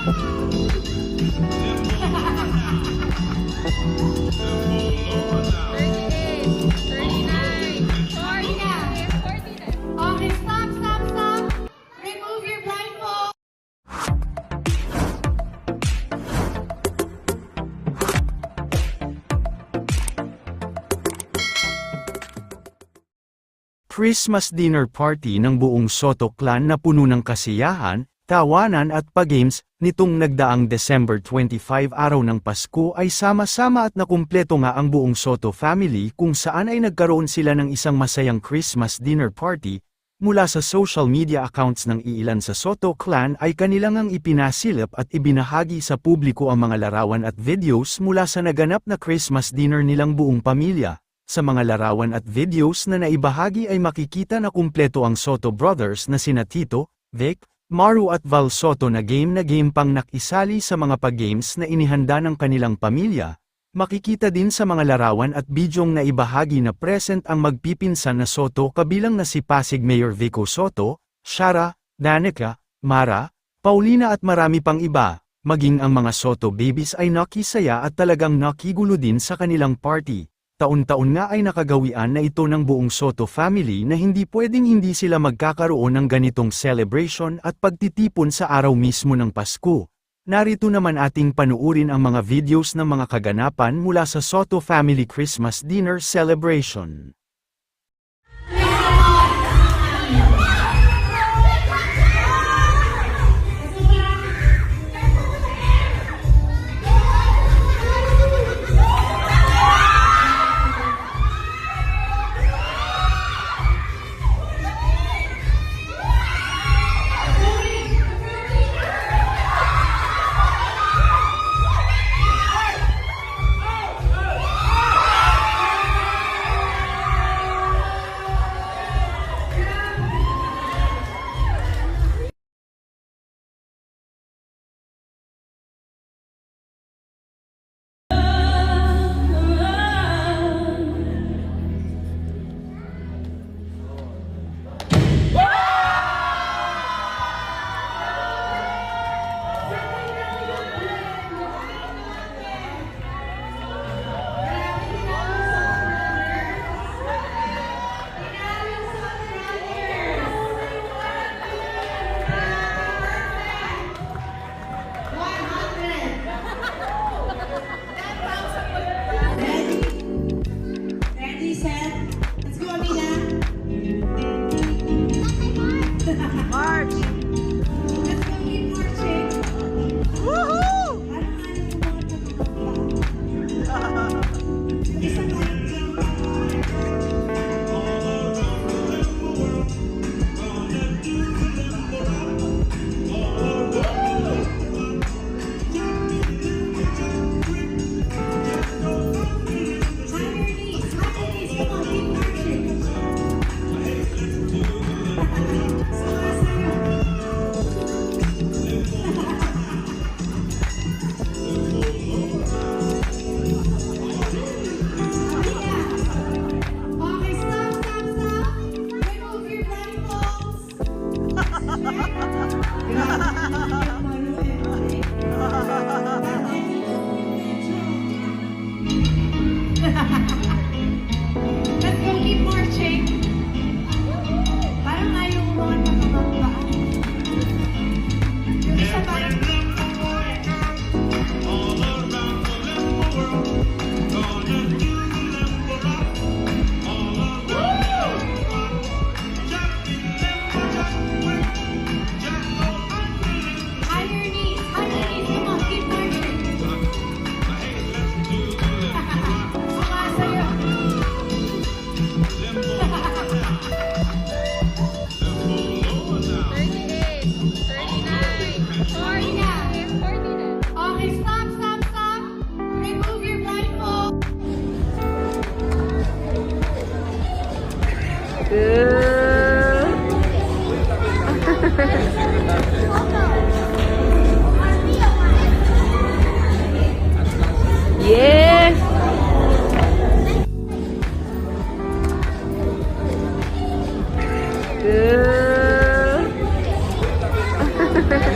Okay, stop, stop, stop. Remove your blindfold. Christmas dinner party ng buong Soto clan na puno ng kasiyahan, tawanan at pa-games, nitong nagdaang December 25 araw ng Pasko ay sama-sama at nakumpleto nga ang buong Soto family kung saan ay nagkaroon sila ng isang masayang Christmas dinner party. Mula sa social media accounts ng iilan sa Soto clan ay kanilang ang ipinasilip at ibinahagi sa publiko ang mga larawan at videos mula sa naganap na Christmas dinner nilang buong pamilya. Sa mga larawan at videos na naibahagi ay makikita na kumpleto ang Soto brothers na sina Tito, Vic, Maru at Val Soto na game pang nakisali sa mga pag-games na inihanda ng kanilang pamilya. Makikita din sa mga larawan at bidyong naibahagi na present ang magpipinsan na Soto kabilang na si Pasig Mayor Vico Soto, Shara, Danica, Mara, Paulina at marami pang iba. Maging ang mga Soto babies ay nakisaya at talagang nakigulo din sa kanilang party. Taon-taon nga ay nakagawian na ito ng buong Soto family na hindi pwedeng hindi sila magkakaroon ng ganitong celebration at pagtitipon sa araw mismo ng Pasko. Narito naman ating panuurin ang mga videos ng mga kaganapan mula sa Soto Family Christmas Dinner Celebration. Ready, set. Let's go, Amina. March! Let's go, keep marching. Woohoo! Parang ayaw mo isa pa. Okay, stop, stop, stop. Remove your blindfolds. Let's go, keep marching. Parang ayaw mo mga nakababa. Yung isa pa. Higher knees, come on, keep marching. Sumasayo. 40 na. Okay, stop, stop, stop. Remove your blindfold. Yes! Good.